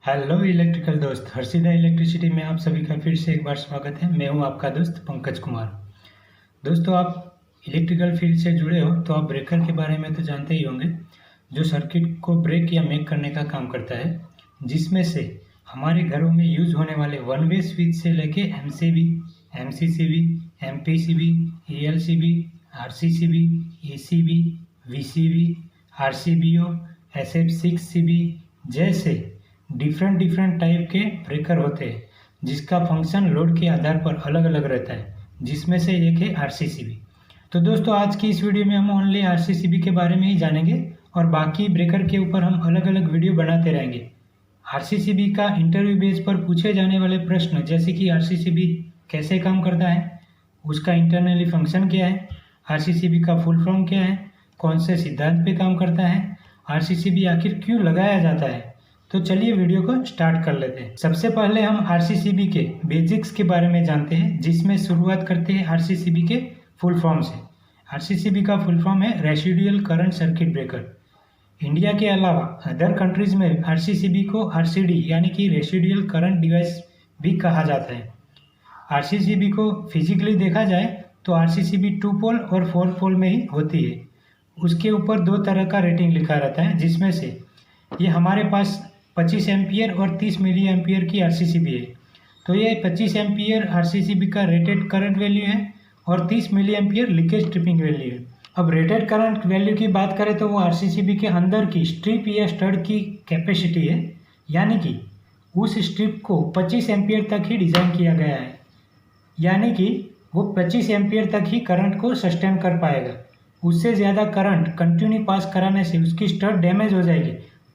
Hello electrical दोस्त, Harshida electricity में आप सभी का फिर से एक बार स्वागत है। मैं हूं आपका दोस्त पंकज कुमार। दोस्तों, आप इलेक्ट्रिकल फील्ड से जुड़े हो तो आप ब्रेकर के बारे में तो जानते ही होंगे, जो सर्किट को ब्रेक या मेक करने का काम करता है, जिसमें से हमारे घरों में यूज होने वाले वन वे स्विच से लेके MCB, MCCB, MPCB, ELCB, RCCB, ECB, VCB, RCBO, SF6CB जैसे डिफरेंट टाइप के ब्रेकर होते हैं, जिसका फंक्शन लोड के आधार पर अलग अलग रहता है, जिसमें से एक है आरसीसीबी। तो दोस्तों, आज की इस वीडियो में हम ओनली आरसीसीबी के बारे में ही जानेंगे और बाकी ब्रेकर के ऊपर हम अलग अलग वीडियो बनाते रहेंगे। आरसीसीबी का इंटरव्यू बेस पर पूछे जाने वाले प्रश्न, जैसे कि आरसीसीबी कैसे काम करता है, उसका इंटरनली फंक्शन क्या है, आरसीसीबी का फुल फॉर्म क्या है, कौन से सिद्धांत पे काम करता है, आरसीसीबी आखिर क्यों लगाया जाता है, तो चलिए वीडियो को स्टार्ट कर लेते हैं। सबसे पहले हम आरसीसीबी के बेसिक्स के बारे में जानते हैं, जिसमें शुरुआत करते हैं आरसीसीबी के फुल फॉर्म से। आरसीसीबी का फुल फॉर्म है residual current circuit breaker. India के अलावा अदर कंट्रीज में आरसीसीबी को आरसीडी यानी कि रेसिडुअल करंट डिवाइस भी कहा जाता है। आरसीसीबी को फिजिकली देखा जाए तो आरसीसीबी 2 पोल और 4 पोल में ही होती है। उसके ऊपर 2 तरह का रेटिंग लिखा रहता है, जिसमें से ये हमारे पास 25 एम्पियर और 30 मिली एम्पियर की आरसीसीबी है। तो ये 25 एम्पियर आरसीसीबी का रेटेड करंट वैल्यू है और 30 milli ampere leakage tripping value है। अब रेटेड करंट वैल्यू की बात करें तो वो आरसीसीबी के अंदर की स्ट्रिप या स्टड की कैपेसिटी है, यानी कि उस स्ट्रिप को 25 एम्पियर तक ही डिज़ाइन किया गया है, यानी कि वो 25 एम्पियर तक ही करंट को सस्टेन कर पाएगा। उससे ज़्यादा करंट कंटिन्यू पास कराने से उसकी स्टड डैमेज हो जाएगी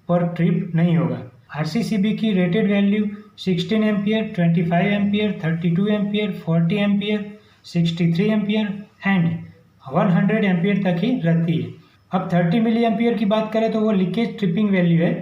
पर ट्रिप नहीं होगा। आरसीसीबी की rated value 16 ampere, 25 ampere, 32 ampere, 40 ampere, 63 ampere and 100 ampere तक ही रहती है। अब 30 मिली एम्पियर की बात करें तो वो लीकेज ट्रिपिंग वैल्यू है।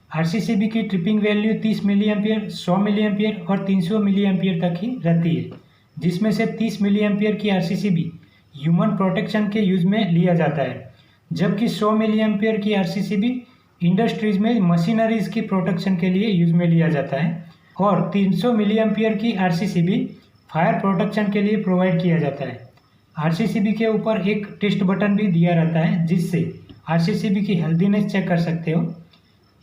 आरसीसीबी की tripping value 30 milli ampere, 100 milli ampere और 300 मिली एम्पियर तक ही रहती है, जिसमें से 30 मिली एम्पियर की आरसीसीबी ह्यूमन प्रोटेक्शन के यूज में लिया जाता है, जबकि 100 मिली एम्पियर की आरसीसीबी इंडस्ट्रीज में मशीनरीज की प्रोटेक्शन के लिए यूज में लिया जाता है और 300 मिली एम्पियर की आरसीसीबी फायर प्रोटेक्शन के लिए प्रोवाइड किया जाता है। आरसीसीबी के ऊपर एक टेस्ट बटन भी दिया रहता है, जिससे आरसीसीबी की हेल्दीनेस चेक कर सकते हो,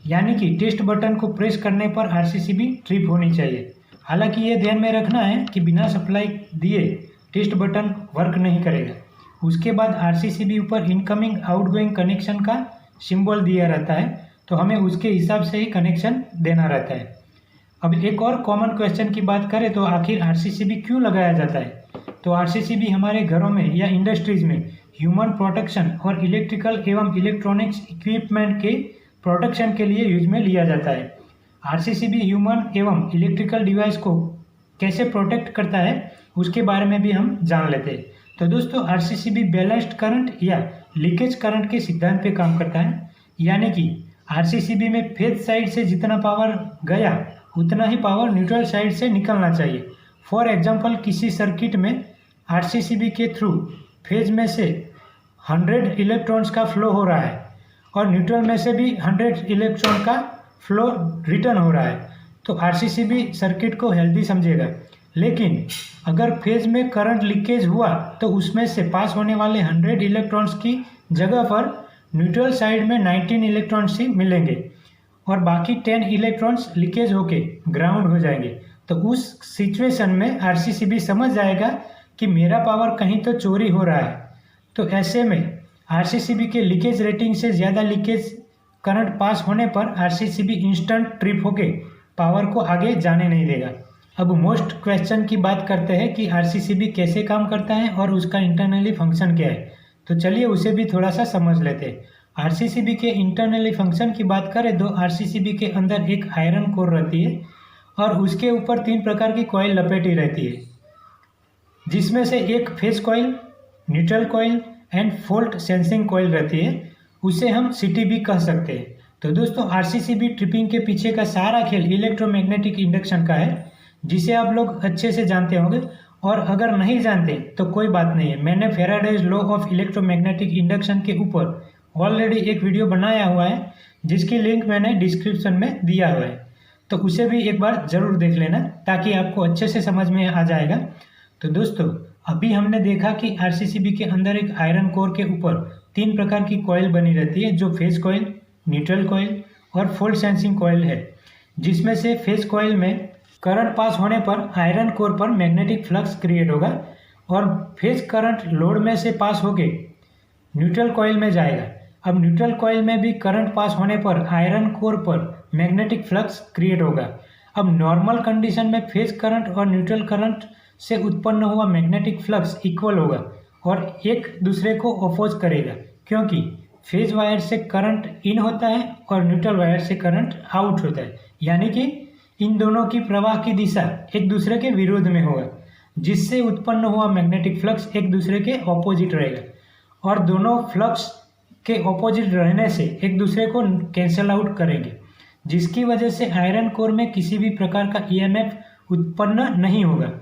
यानी कि टेस्ट बटन को प्रेस करने पर आरसीसीबी ट्रिप होनी चाहिए। हालांकि ये ध्यान में रखना है कि बिना सप्लाई दिए टेस्ट बटन वर्क नहीं करेगा। उसके बाद आरसीसीबी ऊपर इनकमिंग आउटगोइंग कनेक्शन का सिंबल दिया रहता है, तो हमें उसके हिसाब से ही कनेक्शन देना रहता है। अब एक और कॉमन क्वेश्चन की बात करें तो आखिर आरसीसीबी क्यों लगाया जाता है, तो आरसीसीबी हमारे घरों में या इंडस्ट्रीज में ह्यूमन प्रोटेक्शन और इलेक्ट्रिकल एवं इलेक्ट्रॉनिक्स इक्विपमेंट के प्रोटेक्शन के लिए यूज में लिया जाता है। आरसीसीबी ह्यूमन एवं इलेक्ट्रिकल डिवाइस को कैसे प्रोटेक्ट करता है उसके बारे में भी हम जान लेते हैं। तो दोस्तों, आरसीसीबी बैलेंस्ड करंट या लीकेज करंट के सिद्धांत पे काम करता है, यानी कि आरसीसीबी में फेज साइड से जितना पावर गया उतना ही पावर न्यूट्रल साइड से निकलना चाहिए। फॉर एग्जांपल, किसी सर्किट में आरसीसीबी के थ्रू फेज में से 100 इलेक्ट्रॉन्स का फ्लो हो रहा है और न्यूट्रल में से भी 100 इलेक्ट्रॉन का फ्लो रिटर्न हो रहा है, तो आरसीसीबी सर्किट को हेल्दी समझेगा। लेकिन अगर फेज में करंट लीकेज हुआ तो उसमें से पास होने वाले 100 इलेक्ट्रॉन्स की जगह पर न्यूट्रल साइड में 19 इलेक्ट्रॉन्स ही मिलेंगे और बाकी 10 इलेक्ट्रॉन्स लीकेज होके ग्राउंड हो जाएंगे। तो उस सिचुएशन में आरसीसीबी समझ जाएगा कि मेरा पावर कहीं तो चोरी हो रहा है। तो ऐसे में आरसीसीबी के लीकेज रेटिंग से ज़्यादा लीकेज करंट पास होने पर आरसीसीबी इंस्टेंट ट्रिप होके पावर को आगे जाने नहीं देगा। अब मोस्ट क्वेश्चन की बात करते हैं कि आरसीसीबी कैसे काम करता है और उसका इंटरनली फंक्शन क्या है, तो चलिए उसे भी थोड़ा सा समझ लेते हैं। आरसीसीबी के इंटरनली फंक्शन की बात करें तो आरसीसीबी के अंदर एक आयरन कोर रहती है और उसके ऊपर 3 प्रकार की कॉइल लपेटी रहती है, जिसमें से एक phase coil, neutral coil and fault sensing coil रहती है। उसे हम सीटीबी कह सकते हैं। तो दोस्तों, आरसीसीबी ट्रिपिंग के पीछे का सारा खेल इलेक्ट्रोमैग्नेटिक इंडक्शन का है, जिसे आप लोग अच्छे से जानते होंगे, और अगर नहीं जानते तो कोई बात नहीं है। मैंने Faraday's law of electromagnetic induction के ऊपर ऑलरेडी एक वीडियो बनाया हुआ है, जिसकी लिंक मैंने डिस्क्रिप्शन में दिया हुआ है। तो उसे भी एक बार ज़रूर देख लेना ताकि आपको अच्छे से समझ में आ जाएगा। तो दोस्तों, अभी हमने देखा कि आरसीसीबी के अंदर एक आयरन कोर के ऊपर 3 प्रकार की कॉइल बनी रहती है, जो फेज कॉइल, न्यूट्रल कॉइल और फोल्ड सेंसिंग कॉइल है, जिसमें से फेज कॉइल में करंट पास होने पर आयरन कोर पर मैग्नेटिक फ्लक्स क्रिएट होगा और फेज करंट लोड में से पास होके न्यूट्रल कॉइल में जाएगा। अब न्यूट्रल कॉइल में भी करंट पास होने पर आयरन कोर पर मैग्नेटिक फ्लक्स क्रिएट होगा। अब नॉर्मल कंडीशन में फेज करंट और न्यूट्रल करंट से उत्पन्न हुआ मैग्नेटिक फ्लक्स इक्वल होगा और एक दूसरे को अपोज करेगा, क्योंकि फेज वायर से करंट इन होता है और न्यूट्रल वायर से करंट आउट होता है, यानी कि इन दोनों की प्रवाह की दिशा एक दूसरे के विरोध में होगा, जिससे उत्पन्न हुआ मैग्नेटिक फ्लक्स एक दूसरे के ऑपोजिट रहेगा और दोनों फ्लक्स के ऑपोजिट रहने से एक दूसरे को कैंसल आउट करेंगे, जिसकी वजह से आयरन कोर में किसी भी प्रकार का ईएमएफ उत्पन्न नहीं होगा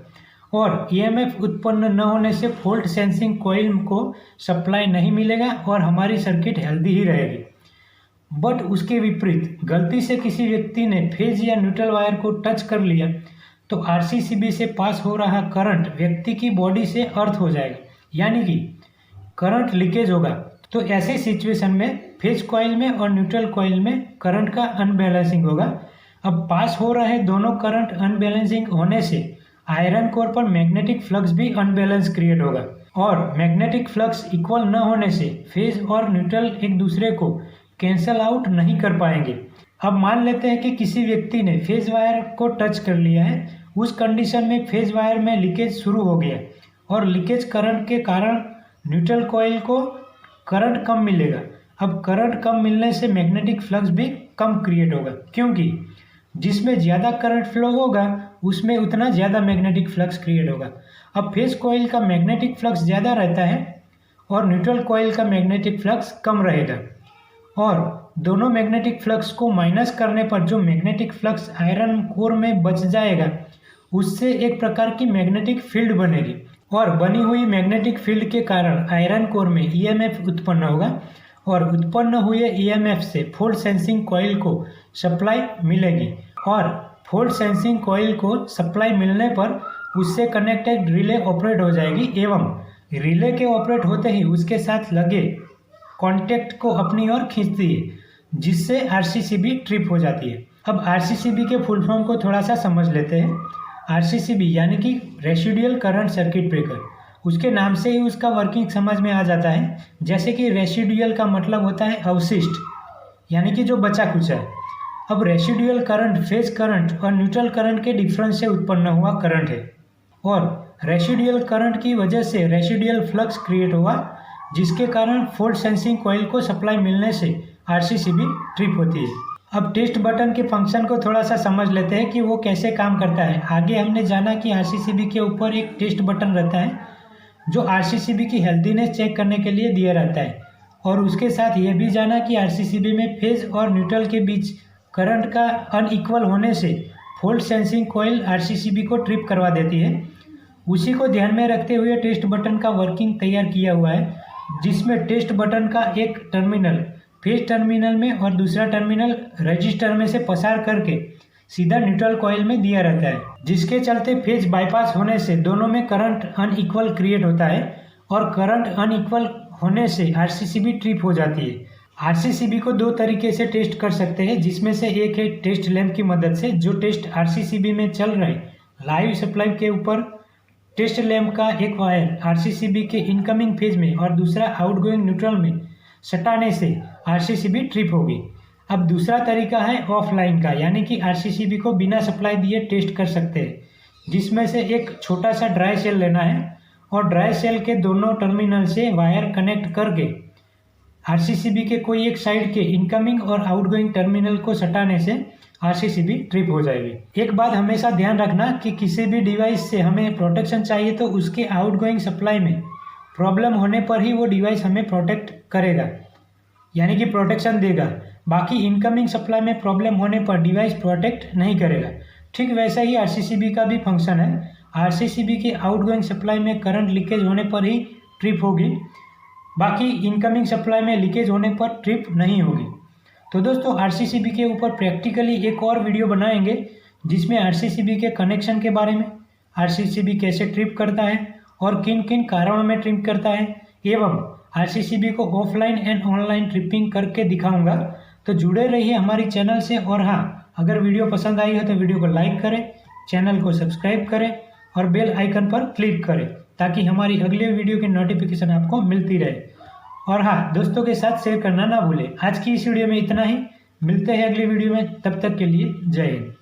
और ईएमएफ उत्पन्न न होने से फोल्ड सेंसिंग कॉइल को सप्लाई नहीं मिलेगा और हमारी सर्किट हेल्दी ही रहेगी। बट उसके विपरीत गलती से किसी व्यक्ति ने फेज या न्यूट्रल वायर को टच कर लिया तो आरसीसीबी से पास हो रहा करंट व्यक्ति की बॉडी से अर्थ हो जाएगा, यानी कि करंट लीकेज होगा। तो ऐसे सिचुएशन में फेज कॉइल में और न्यूट्रल कॉइल में करंट का अनबैलेंसिंग होगा। अब पास हो रहे दोनों करंट अनबैलेंसिंग होने से आयरन कोर पर मैग्नेटिक फ्लक्स भी अनबैलेंस क्रिएट होगा और मैग्नेटिक फ्लक्स इक्वल न होने से फेज और न्यूट्रल एक दूसरे को कैंसल आउट नहीं कर पाएंगे। अब मान लेते हैं कि किसी व्यक्ति ने फेज वायर को टच कर लिया है। उस कंडीशन में फेज वायर में लीकेज शुरू हो गया और लीकेज करंट के कारण न्यूट्रल कॉइल को करंट कम मिलेगा। अब करंट कम मिलने से मैग्नेटिक फ्लक्स भी कम क्रिएट होगा, क्योंकि जिसमें ज़्यादा करंट फ्लो होगा उसमें उतना ज़्यादा मैग्नेटिक फ्लक्स क्रिएट होगा। अब फेज कॉइल का मैग्नेटिक फ्लक्स ज़्यादा रहता है और न्यूट्रल कॉइल का मैग्नेटिक फ्लक्स कम रहेगा और दोनों मैग्नेटिक फ्लक्स को माइनस करने पर जो मैग्नेटिक फ्लक्स आयरन कोर में बच जाएगा उससे एक प्रकार की मैग्नेटिक फील्ड बनेगी और बनी हुई मैग्नेटिक फील्ड के कारण आयरन कोर में ईएमएफ उत्पन्न होगा और उत्पन्न हुए ईएमएफ से फोल्ड सेंसिंग कॉइल को सप्लाई मिलेगी और फोल्ड सेंसिंग कॉइल को सप्लाई मिलने पर उससे कनेक्टेड रिले ऑपरेट हो जाएगी एवं रिले के ऑपरेट होते ही उसके साथ लगे कॉन्टैक्ट को अपनी ओर खींचती है, जिससे आरसीसीबी ट्रिप हो जाती है। अब आरसीसीबी के फुल फॉर्म को थोड़ा सा समझ लेते हैं। आरसीसीबी यानी कि रेसिडुअल करंट सर्किट ब्रेकर, उसके नाम से ही उसका वर्किंग समझ में आ जाता है। जैसे कि रेसिडुअल का मतलब होता है अवशिष्ट, यानी कि जो बचा कुचा है। अब रेसिडुअल करंट फेज करंट और न्यूट्रल करंट के डिफरेंस से उत्पन्न हुआ करंट है और रेसिडुअल करंट की वजह से रेसिडुअल फ्लक्स क्रिएट हुआ, जिसके कारण फोल्ड सेंसिंग कॉइल को सप्लाई मिलने से आरसीसीबी ट्रिप होती है। अब टेस्ट बटन के फंक्शन को थोड़ा सा समझ लेते हैं कि वो कैसे काम करता है। आगे हमने जाना कि आरसीसीबी के ऊपर एक टेस्ट बटन रहता है जो आरसीसीबी की हेल्दीनेस चेक करने के लिए दिया रहता है और उसके साथ ये भी जाना कि आरसीसीबी में फेज और न्यूट्रल के बीच करंट का अनइक्वल होने से फोल्ड सेंसिंग कॉइल आरसीसीबी को ट्रिप करवा देती है। उसी को ध्यान में रखते हुए टेस्ट बटन का वर्किंग तैयार किया हुआ है, जिसमें टेस्ट बटन का एक टर्मिनल फेज टर्मिनल में और दूसरा टर्मिनल रजिस्टर में से पसार करके सीधा न्यूट्रल कॉइल में दिया रहता है, जिसके चलते फेज बाईपास होने से दोनों में करंट अनइक्वल क्रिएट होता है और करंट अनइक्वल होने से आरसीसीबी ट्रिप हो जाती है। आरसीसीबी को दो तरीके से टेस्ट कर सकते हैं, जिसमें से एक है टेस्ट लैंप की मदद से। जो टेस्ट आरसीसीबी में चल रहे लाइव सप्लाई के ऊपर टेस्ट लैंप का एक वायर आरसीसीबी के इनकमिंग फेज में और दूसरा आउटगोइंग न्यूट्रल में सटाने से आरसीसीबी ट्रिप होगी। अब दूसरा तरीका है ऑफलाइन का, यानी कि आरसीसीबी को बिना सप्लाई दिए टेस्ट कर सकते हैं, जिसमें से एक छोटा सा ड्राई सेल लेना है और ड्राई सेल के दोनों टर्मिनल से वायर कनेक्ट करके आरसीसीबी के कोई एक साइड के इनकमिंग और आउटगोइंग टर्मिनल को सटाने से आरसीसीबी ट्रिप हो जाएगी। एक बात हमेशा ध्यान रखना कि किसी भी डिवाइस से हमें प्रोटेक्शन चाहिए तो उसके आउटगोइंग सप्लाई में प्रॉब्लम होने पर ही वो डिवाइस हमें प्रोटेक्ट करेगा, यानी कि प्रोटेक्शन देगा। बाकी इनकमिंग सप्लाई में प्रॉब्लम होने पर डिवाइस प्रोटेक्ट नहीं करेगा। ठीक वैसा ही आरसीसीबी का भी फंक्शन है। आरसीसीबी के आउटगोइंग सप्लाई में करंट लीकेज होने पर ही ट्रिप होगी, बाकी इनकमिंग सप्लाई में लीकेज होने पर ट्रिप नहीं होगी। तो दोस्तों आरसीसीबी के ऊपर प्रैक्टिकली एक और वीडियो बनाएंगे जिसमें आरसीसीबी के कनेक्शन के बारे में, आरसीसीबी कैसे ट्रिप करता है और किन किन कारणों में ट्रिप करता है, एवं आरसीसीबी को ऑफलाइन एंड ऑनलाइन ट्रिपिंग करके दिखाऊंगा। तो जुड़े रहिए हमारी चैनल से। और हाँ, अगर वीडियो पसंद आई हो तो वीडियो को लाइक करें, चैनल को सब्सक्राइब करें और बेल आइकन पर क्लिक करें ताकि हमारी अगले वीडियो की नोटिफिकेशन आपको मिलती रहे। और हाँ, दोस्तों के साथ शेयर करना ना भूलें। आज की इस वीडियो में इतना ही, मिलते हैं अगली वीडियो में, तब तक के लिए जय हिंद।